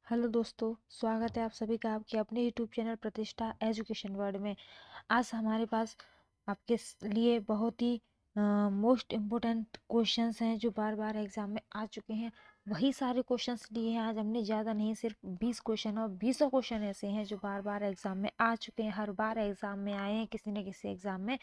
Hello दोस्तों, स्वागत है आप सभी का आपके अपने यूट्यूब चैनल प्रतिष्ठा एजुकेशन वर्ल्ड में। आज हमारे पास आपके लिए बहुत ही मोस्ट इम्पोर्टेंट क्वेश्चंस हैं जो बार बार एग्जाम में आ चुके हैं। वही सारे क्वेश्चंस लिए हैं आज हमने, ज़्यादा नहीं, सिर्फ 20 क्वेश्चन, और 20 क्वेश्चन ऐसे हैं जो बार बार एग्जाम में आ चुके हैं, हर बार एग्जाम में आए हैं, किसी न किसी एग्जाम में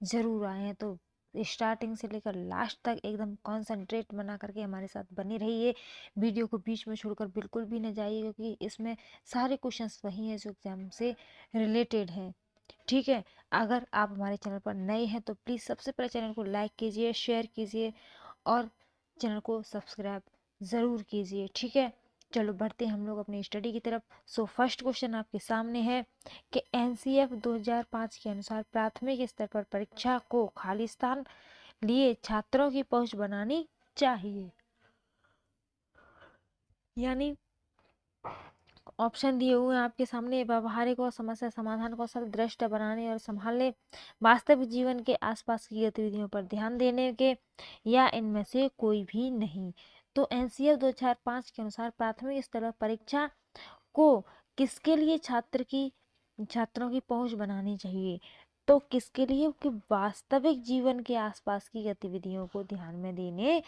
ज़रूर आए हैं। तो स्टार्टिंग से लेकर लास्ट तक एकदम कॉन्सेंट्रेट बना करके हमारे साथ बने रहिए। वीडियो को बीच में छोड़कर बिल्कुल भी न जाइए, क्योंकि इसमें सारे क्वेश्चंस वही हैं जो एग्जाम से रिलेटेड हैं। ठीक है। अगर आप हमारे चैनल पर नए हैं तो प्लीज़ सबसे पहले चैनल को लाइक कीजिए, शेयर कीजिए और चैनल को सब्सक्राइब ज़रूर कीजिए। ठीक है, चलो बढ़ते हैं हम लोग अपनी स्टडी की तरफ। सो फर्स्ट क्वेश्चन आपके सामने है कि एनसीएफ 2005 के अनुसार प्राथमिक स्तर पर परीक्षा को खाली स्थान लिए छात्रों की पहुंच बनानी चाहिए। यानी ऑप्शन दिए हुए हैं आपके सामने। व्यवहारिक और समस्या समाधान कौशल, दृष्टि बनाने और संभालने, वास्तविक जीवन के आसपास की गतिविधियों पर ध्यान देने के, या इनमें से कोई भी नहीं। तो एनसीएफ 2005 के अनुसार प्राथमिक स्तर पर परीक्षा को किसके लिए छात्रों की पहुंच बनानी चाहिए? तो किसके लिए? कि वास्तविक जीवन के आसपास की गतिविधियों को ध्यान में देने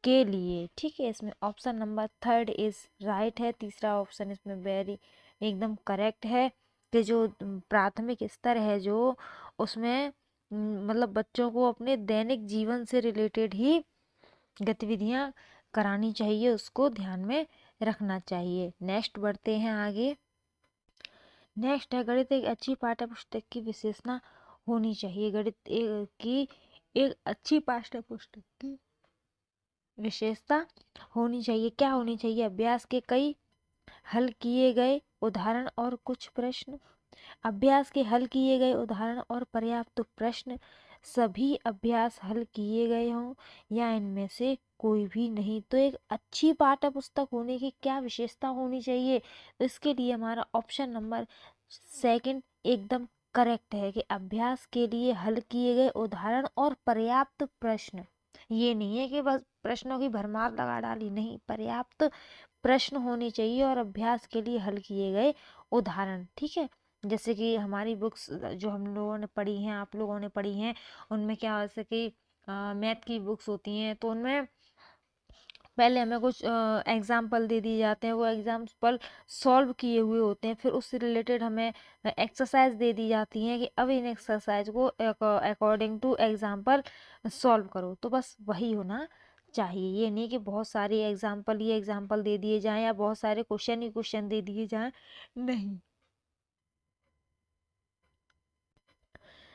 के लिए। ठीक है, इसमें option number third is right है। तीसरा ऑप्शन इसमें वेरी एकदम करेक्ट है कि जो प्राथमिक स्तर है जो उसमें मतलब बच्चों को अपने दैनिक जीवन से रिलेटेड ही गतिविधियां करानी चाहिए, उसको ध्यान में रखना चाहिए। नेक्स्ट बढ़ते हैं आगे। नेक्स्ट है गणित एक अच्छी पाठ्य पुस्तक की विशेषता होनी चाहिए। की एक अच्छी पाठ्य पुस्तक की विशेषता होनी चाहिए। क्या होनी चाहिए? अभ्यास के कई हल किए गए उदाहरण और कुछ प्रश्न। अभ्यास के हल किए गए उदाहरण और पर्याप्त प्रश्न, सभी अभ्यास हल किए गए हों, या इनमें से कोई भी नहीं। तो एक अच्छी पाठ्य पुस्तक होने की क्या विशेषता होनी चाहिए? तो इसके लिए हमारा ऑप्शन नंबर सेकंड एकदम करेक्ट है कि अभ्यास के लिए हल किए गए उदाहरण और पर्याप्त प्रश्न। ये नहीं है कि बस प्रश्नों की भरमार लगा डाली, नहीं, पर्याप्त प्रश्न होने चाहिए और अभ्यास के लिए हल किए गए उदाहरण। ठीक है, जैसे कि हमारी बुक्स जो हम लोगों ने पढ़ी हैं, आप लोगों ने पढ़ी हैं, उनमें क्या, जैसे कि मैथ की बुक्स होती हैं तो उनमें पहले हमें कुछ एग्जाम्पल दे दिए जाते हैं, वो एग्जाम्पल सॉल्व किए हुए होते हैं, फिर उससे रिलेटेड हमें एक्सरसाइज दे दी जाती हैं कि अब इन एक्सरसाइज को अकॉर्डिंग टू एग्जाम्पल सॉल्व करो। तो बस वही होना चाहिए। ये नहीं कि बहुत सारे एग्जाम्पल दे दिए जाएं या बहुत सारे क्वेश्चन ही क्वेश्चन दे दिए जाएं, नहीं।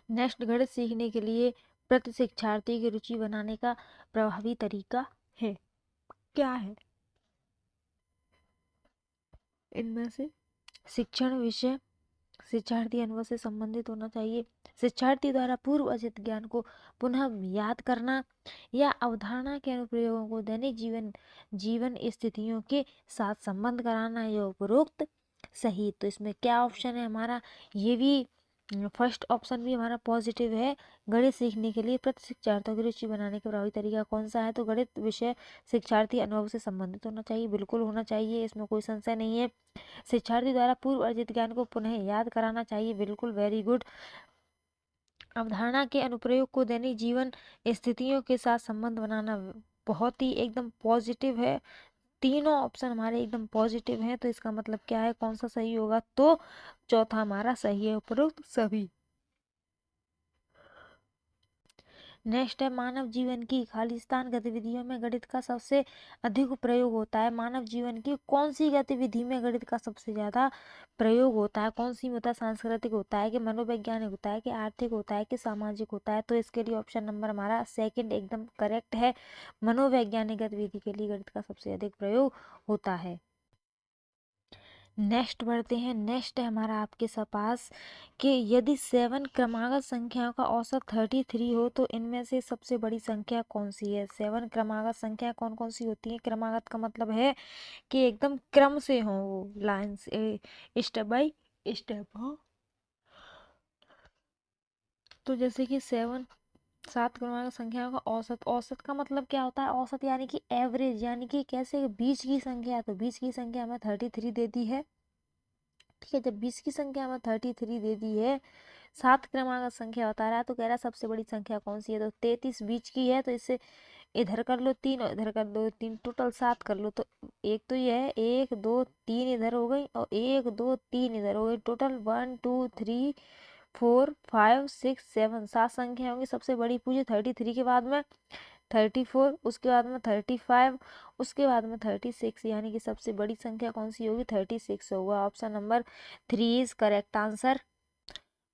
नेक्स्ट, गणित सीखने के लिए प्रति शिक्षार्थी की रुचि बनाने का प्रभावी तरीका है। क्या है? इनमें से शिक्षण विषय शिक्षार्थी अनुभव से संबंधित होना चाहिए, शिक्षार्थी द्वारा पूर्व अर्जित ज्ञान को पुनः याद करना, या अवधारणा के अनुप्रयोगों को दैनिक जीवन स्थितियों के साथ संबंध कराना, या उपरोक्त सही। तो इसमें क्या ऑप्शन है हमारा? ये भी फर्स्ट ऑप्शन भी हमारा पॉजिटिव है। गणित सीखने के लिए प्रति शिक्षार्थियों की रुचि बनाने का प्रभावी तरीका कौन सा है? तो गणित विषय शिक्षार्थी अनुभव से संबंधित होना चाहिए, बिल्कुल होना चाहिए, इसमें कोई संशय नहीं है। शिक्षार्थी द्वारा पूर्व अर्जित ज्ञान को पुनः याद कराना चाहिए, बिल्कुल, वेरी गुड। अवधारणा के अनुप्रयोग को दैनिक जीवन स्थितियों के साथ संबंध बनाना, बहुत ही एकदम पॉजिटिव है। तीनों ऑप्शन हमारे एकदम पॉजिटिव हैं, तो इसका मतलब क्या है, कौन सा सही होगा? तो चौथा हमारा सही है, उपरोक्त सभी। नेक्स्ट है मानव जीवन की खालिस्तान गतिविधियों में गणित का सबसे अधिक प्रयोग होता है। मानव जीवन की कौन सी गतिविधि में गणित का सबसे ज्यादा प्रयोग होता है? कौन सी होता है? सांस्कृतिक होता है कि मनोवैज्ञानिक होता है कि आर्थिक होता है कि सामाजिक होता है? तो इसके लिए ऑप्शन नंबर हमारा सेकंड एकदम करेक्ट है। मनोवैज्ञानिक गतिविधि के लिए गणित का सबसे अधिक प्रयोग होता है। नेक्स्ट बढ़ते हैं। नेक्स्ट है हमारा आपके पास कि यदि 7 क्रमागत संख्याओं का औसत 33 हो तो इनमें से सबसे बड़ी संख्या कौन सी है? 7 क्रमागत संख्या कौन कौन सी होती है? क्रमागत का मतलब है कि एकदम क्रम से हो, वो लाइन से, स्टेप बाय स्टेप हो। तो जैसे कि 7 सात क्रमांक संख्याओं का औसत। औसत का मतलब क्या होता है? औसत यानी कि एवरेज, यानी कि कैसे बीच की संख्या है, तो बीच की संख्या हमें 33 दे दी है। ठीक है, जब बीच की संख्या हमें 33 दे दी है, सात क्रमांक संख्या बता रहा है, तो कह रहा है सबसे बड़ी संख्या कौन सी है, तो 33 बीच की है, तो इससे इधर कर लो 3 और इधर कर दो 3, टोटल 7 कर लो, तो एक तो ये है, 1 2 3 इधर हो गई और 1 2 3 इधर हो गई, टोटल 1 2 3 4 5 6 7, 7 संख्या होंगी। सबसे बड़ी पूछी 33 के बाद में 34, उसके बाद में 35, उसके बाद में 36, यानी कि सबसे बड़ी संख्या कौन सी होगी? 36 होगा। Option number 3 is correct answer.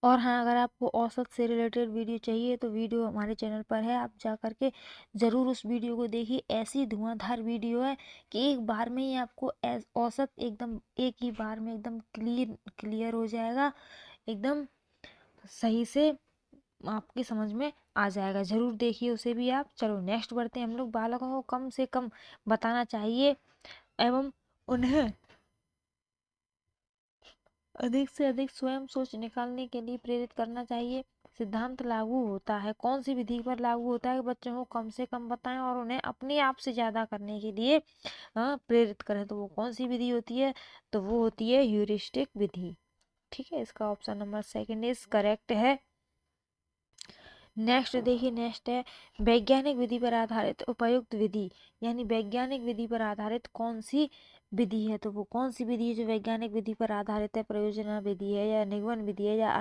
और हाँ, अगर आपको औसत से रिलेटेड वीडियो चाहिए तो वीडियो हमारे चैनल पर है, आप जा करके ज़रूर उस वीडियो को देखिए। ऐसी धुआंधार वीडियो है कि एक बार में ही आपको औसत एकदम एक ही बार में एकदम क्लियर हो जाएगा, एकदम सही से आपकी समझ में आ जाएगा। ज़रूर देखिए उसे भी आप। चलो नेक्स्ट बढ़ते हैं हम लोग। बालकों को कम से कम बताना चाहिए एवं उन्हें अधिक से अधिक स्वयं सोच निकालने के लिए प्रेरित करना चाहिए। सिद्धांत लागू होता है, कौन सी विधि पर लागू होता है? बच्चों को कम से कम बताएं और उन्हें अपने आप से ज़्यादा करने के लिए प्रेरित करें। तो वो कौन सी विधि होती है? तो वो होती है ह्यूरिस्टिक विधि। ठीक है, इसका option number second is correct है। नेक्स्ट देखिए, नेक्स्ट है वैज्ञानिक विधि पर आधारित उपयुक्त विधि, यानी वैज्ञानिक विधि पर आधारित कौन सी विधि है? तो वो कौन सी विधि है जो वैज्ञानिक विधि पर आधारित है? प्रयोजना विधि है या निगमन विधि है या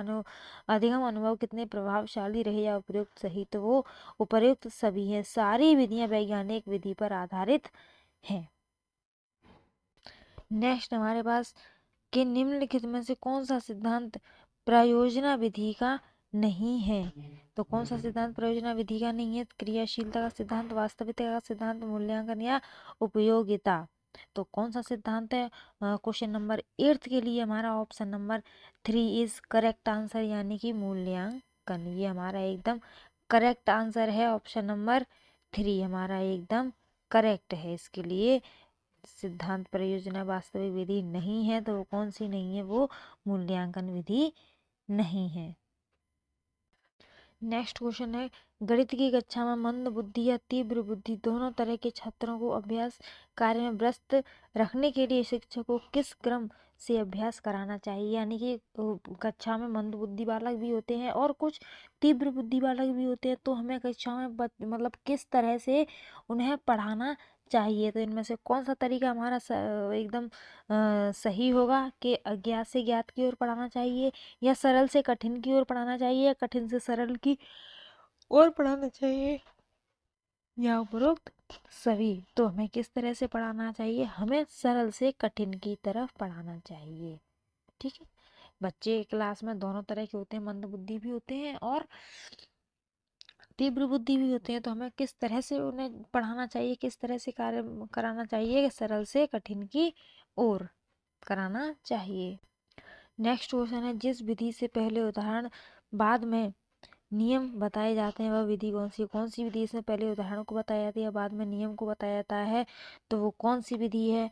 अधिगम अनुभव कितने प्रभावशाली रहे या उपयुक्त सही? तो वो उपयुक्त सभी है, सारी विधियां वैज्ञानिक विधि पर आधारित हैं। नेक्स्ट हमारे पास कि निम्नलिखित में से कौन सा सिद्धांत प्रयोजना विधि का नहीं है? तो कौन सा सिद्धांत प्रयोजना विधि का नहीं है? क्रियाशीलता का सिद्धांत, वास्तविकता का सिद्धांत, मूल्यांकन या उपयोगिता? तो कौन सा सिद्धांत है? क्वेश्चन नंबर 8 के लिए हमारा option number 3 is correct answer, यानी कि मूल्यांकन। ये हमारा एकदम करेक्ट आंसर है। ऑप्शन नंबर 3 हमारा एकदम करेक्ट है। इसके लिए सिद्धांत प्रयोजना वास्तविक विधि नहीं है, तो वो कौन सी नहीं है? वो मूल्यांकन विधि नहीं है। नेक्स्ट क्वेश्चन है, गणित की कक्षा में मंद बुद्धि या तीव्र बुद्धि दोनों तरह के छात्रों को अभ्यास कार्य में व्यस्त रखने के लिए शिक्षक को किस क्रम से अभ्यास कराना चाहिए? यानी कि कक्षा में मंद बुद्धि बालक भी होते हैं और कुछ तीव्र बुद्धि बालक भी होते हैं, तो हमें कक्षा में मतलब किस तरह से उन्हें पढ़ाना चाहिए? तो इनमें से कौन सा तरीका हमारा एकदम सही होगा कि अज्ञात से ज्ञात की ओर पढ़ाना चाहिए, या सरल से कठिन की ओर पढ़ाना चाहिए, या कठिन से सरल की ओर पढ़ाना चाहिए, या उपरोक्त सभी? तो हमें किस तरह से पढ़ाना चाहिए? हमें सरल से कठिन की तरफ पढ़ाना चाहिए। ठीक है, बच्चे क्लास में दोनों तरह के होते हैं, मंद बुद्धि भी होते हैं और तीव्र बुद्धि भी होते हैं, तो हमें किस तरह से उन्हें पढ़ाना चाहिए, किस तरह से कार्य कराना चाहिए? सरल से कठिन की ओर कराना चाहिए। नेक्स्ट क्वेश्चन है, जिस विधि से पहले उदाहरण बाद में नियम बताए जाते हैं वह विधि कौन सी? कौन सी विधि से पहले उदाहरण को बताया जाता है बाद में नियम को बताया जाता है? तो वो कौन सी विधि है?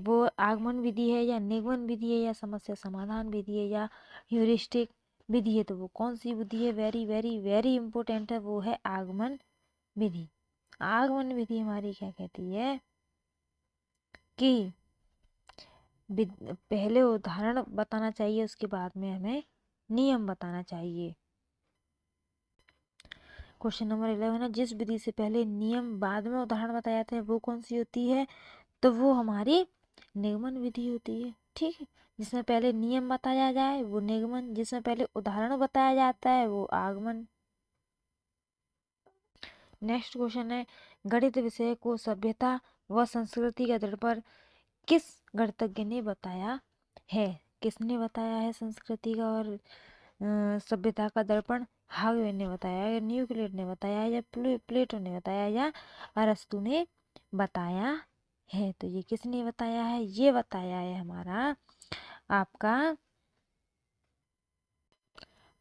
वो आगमन विधि है या निगमन विधि है या समस्या समाधान विधि है या ह्यूरिस्टिक विधि है? तो वो कौन सी विधि है? वेरी वेरी वेरी इंपॉर्टेंट है, वो है आगमन विधि। आगमन विधि हमारी क्या कहती है कि पहले उदाहरण बताना चाहिए, उसके बाद में हमें नियम बताना चाहिए। क्वेश्चन नंबर 11 है, जिस विधि से पहले नियम बाद में उदाहरण बताए जाते हैं वो कौन सी होती है? तो वो हमारी निगमन विधि होती है। ठीक है, जिसमें पहले नियम बताया जाए वो निगमन, जिसमें पहले उदाहरण बताया जाता है वो आगमन। नेक्स्ट क्वेश्चन है, गणित विषय को सभ्यता व संस्कृति के आधार पर किस गणितज्ञ ने बताया है? किसने बताया है संस्कृति का और सभ्यता का दर्पण? हार्वे ने बताया या न्यूक्लियर ने बताया या प्लेटो ने बताया या अरस्तु ने बताया है? तो ये किसने बताया है? ये बताया है हमारा आपका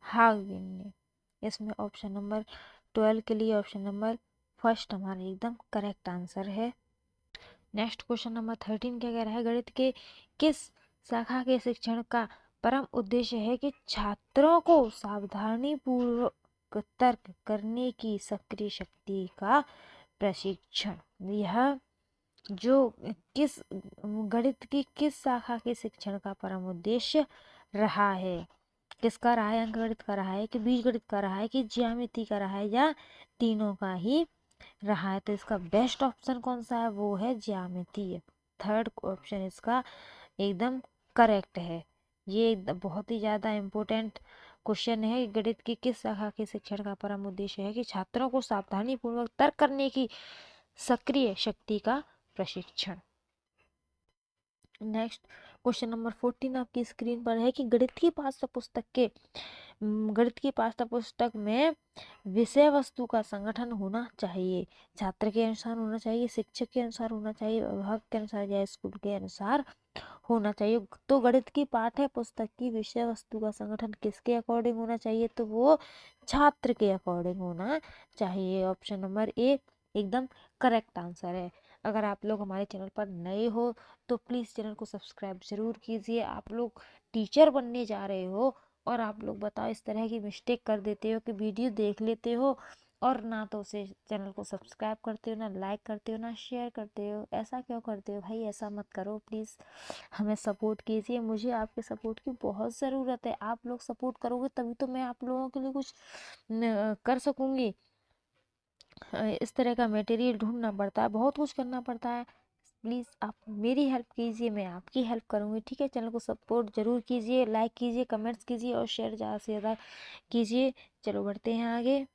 हार्वे ने। इसमें ऑप्शन नंबर 12 के लिए ऑप्शन नंबर फर्स्ट हमारा एकदम करेक्ट आंसर है। नेक्स्ट क्वेश्चन नंबर 13 क्या कह रहा है, गणित के किस शाखा के शिक्षण का परम उद्देश्य है कि छात्रों को सावधानी पूर्वक तर्क करने की सक्रिय शक्ति का प्रशिक्षण। यह जो किस गणित की किस शाखा के शिक्षण का परम उद्देश्य रहा है? किसका रहा है? अंकगणित का रहा है कि बीजगणित का रहा है कि ज्यामिति का रहा है या तीनों का ही रहा है? तो इसका बेस्ट ऑप्शन कौन सा है? वो है ज्यामिति। थर्ड ऑप्शन इसका एकदम करेक्ट है। ये बहुत ही ज़्यादा इम्पोर्टेंट क्वेश्चन है। गणित की किस शाखा के शिक्षण का परम उद्देश्य है कि छात्रों को सावधानी पूर्वक तर्क करने की सक्रिय शक्ति का प्रशिक्षण। नेक्स्ट क्वेश्चन नंबर 14 आपकी स्क्रीन पर है कि गणित की पाठ्य पुस्तक में विषय वस्तु का संगठन होना चाहिए। छात्र के अनुसार होना चाहिए, शिक्षक के अनुसार होना चाहिए, विभाग के अनुसार या स्कूल के अनुसार होना चाहिए। तो गणित की पाठ्य पुस्तक की विषय वस्तु का संगठन किसके अकॉर्डिंग होना चाहिए? तो वो छात्र के अकॉर्डिंग होना चाहिए। ऑप्शन नंबर ए एकदम करेक्ट आंसर है। अगर आप लोग हमारे चैनल पर नए हो तो प्लीज़ चैनल को सब्सक्राइब जरूर कीजिए। आप लोग टीचर बनने जा रहे हो और आप लोग बताओ इस तरह की मिस्टेक कर देते हो कि वीडियो देख लेते हो और ना तो उसे चैनल को सब्सक्राइब करते हो, ना लाइक करते हो, ना शेयर करते हो। ऐसा क्यों करते हो भाई? ऐसा मत करो प्लीज़। हमें सपोर्ट कीजिए। मुझे आपके सपोर्ट की बहुत ज़रूरत है। आप लोग सपोर्ट करोगे तभी तो मैं आप लोगों के लिए कुछ कर सकूँगी। इस तरह का मटेरियल ढूंढना पड़ता है, बहुत कुछ करना पड़ता है। प्लीज़ आप मेरी हेल्प कीजिए, मैं आपकी हेल्प करूँगी। ठीक है, चैनल को सपोर्ट जरूर कीजिए, लाइक कीजिए, कमेंट्स कीजिए और शेयर ज़्यादा से ज़्यादा कीजिए। चलो बढ़ते हैं आगे।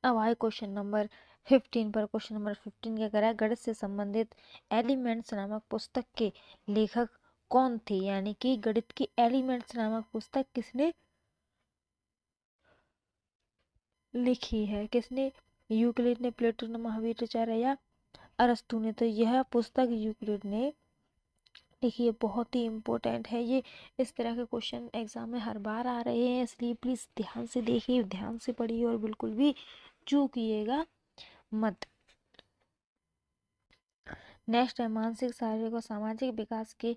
अब आए क्वेश्चन नंबर 15 पर। क्वेश्चन नंबर 15 क्या कह रहा है? गणित से संबंधित एलिमेंट्स नामक पुस्तक के लेखक कौन थे? यानी कि गणित की एलिमेंट्स नामक पुस्तक किसने लिखी है? किसने? यूक्लिड ने, प्लेटो ने, महावीराचार्य या अरस्तु ने? तो यह पुस्तक यूक्लिड ने लिखी है। बहुत ही इम्पोर्टेंट है ये। इस तरह के क्वेश्चन एग्जाम में हर बार आ रहे हैं, इसलिए प्लीज़ ध्यान से देखिए, ध्यान से पढ़िए और बिल्कुल भी चूकिएगा मत। नेक्स्ट है मानसिक, शारीरिक और सामाजिक विकास के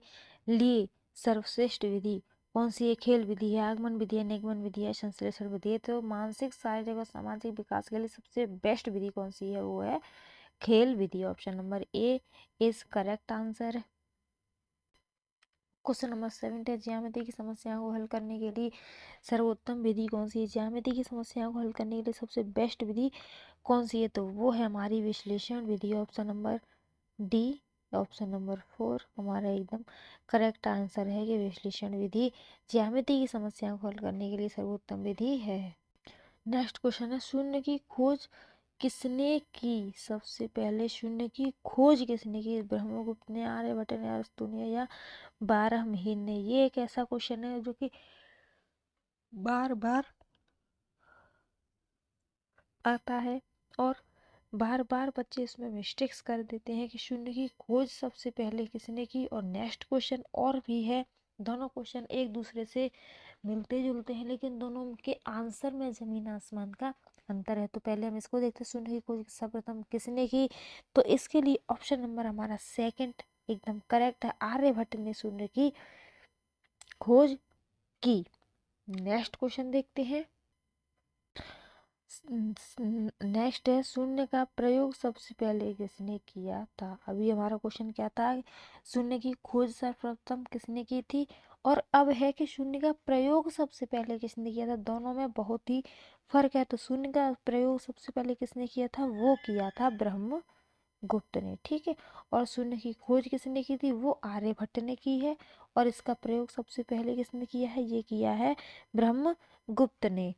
लिए सर्वश्रेष्ठ विधि कौन सी है? खेल विधि है, आगमन विधि है, निगमन विधि है, संश्लेषण विधि है? तो मानसिक, शारीरिक और सामाजिक विकास के लिए सबसे बेस्ट विधि कौन सी है? वो है खेल विधि। Option number A is correct answer. Question number 7 है ज्यामिति की समस्याओं को हल करने के लिए सर्वोत्तम विधि कौन सी है? ज्यामिति की समस्याओं को हल करने के लिए सबसे बेस्ट विधि कौन सी है? तो वो है हमारी विश्लेषण विधि। Option number D. Option number 4 हमारा एकदम करेक्ट आंसर है कि विश्लेषण विधि ज्यामिति की समस्याओं को हल करने के लिए सर्वोत्तम विधि है। नेक्स्ट क्वेश्चन है शून्य की खोज किसने की? सबसे पहले शून्य की खोज किसने की? ब्रह्मगुप्त ने, आर्यभट्ट ने, अरस्तु ने या बारहमीर ने? ये एक ऐसा क्वेश्चन है जो कि बार बार आता है और बार बार बच्चे इसमें मिस्टेक्स कर देते हैं कि शून्य की खोज सबसे पहले किसने की। और नेक्स्ट क्वेश्चन और भी है। दोनों क्वेश्चन एक दूसरे से मिलते जुलते हैं लेकिन दोनों के आंसर में जमीन आसमान का अंतर है। तो पहले हम इसको देखते हैं, शून्य की खोज सर्वप्रथम किसने की? तो इसके लिए ऑप्शन नंबर हमारा सेकंड एकदम करेक्ट है। आर्यभट्ट ने शून्य की खोज की। नेक्स्ट क्वेश्चन देखते हैं। नेक्स्ट है शून्य का प्रयोग सबसे पहले किसने किया था? अभी हमारा क्वेश्चन क्या था? शून्य की खोज सर्वप्रथम किसने की थी, और अब है कि शून्य का प्रयोग सबसे पहले किसने किया था। दोनों में बहुत ही फर्क है। तो शून्य का प्रयोग सबसे पहले किसने किया था? वो किया था ब्रह्मगुप्त ने। ठीक है, और शून्य की खोज किसने की थी? वो आर्यभट्ट ने की है। और इसका प्रयोग सबसे पहले किसने किया है? ये किया है ब्रह्मगुप्त ने।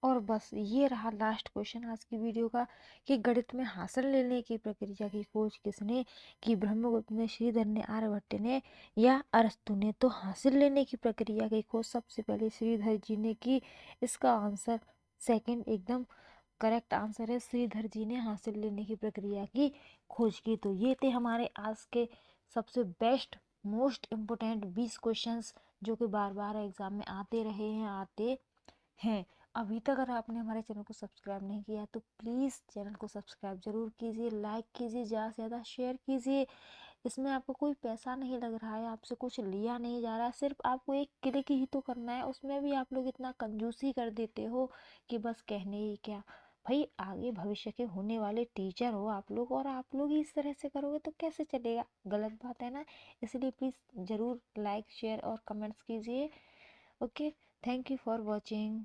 और बस ये रहा लास्ट क्वेश्चन आज की वीडियो का कि गणित में हासिल लेने की प्रक्रिया की खोज किसने की? ब्रह्मगुप्त ने, श्रीधर ने, आर्यभट्ट ने या अरस्तु ने? तो हासिल लेने की प्रक्रिया की खोज सबसे पहले श्रीधर जी ने की। इसका आंसर सेकंड एकदम करेक्ट आंसर है। श्रीधर जी ने हासिल लेने की प्रक्रिया की खोज की। तो ये थे हमारे आज के सबसे बेस्ट मोस्ट इम्पोर्टेंट 20 क्वेश्चंस जो कि बार बार एग्जाम में आते हैं। अभी तक अगर आपने हमारे चैनल को सब्सक्राइब नहीं किया तो प्लीज़ चैनल को सब्सक्राइब जरूर कीजिए, लाइक कीजिए, ज़्यादा से ज़्यादा शेयर कीजिए। इसमें आपको कोई पैसा नहीं लग रहा है, आपसे कुछ लिया नहीं जा रहा है, सिर्फ आपको एक क्लिक ही तो करना है। उसमें भी आप लोग इतना कंजूसी कर देते हो कि बस कहने ही क्या। भाई आगे भविष्य के होने वाले टीचर हो आप लोग, और आप लोग ही इस तरह से करोगे तो कैसे चलेगा, गलत बात है ना। इसलिए प्लीज़ ज़रूर लाइक शेयर और कमेंट्स कीजिए। Okay, thank you for watching.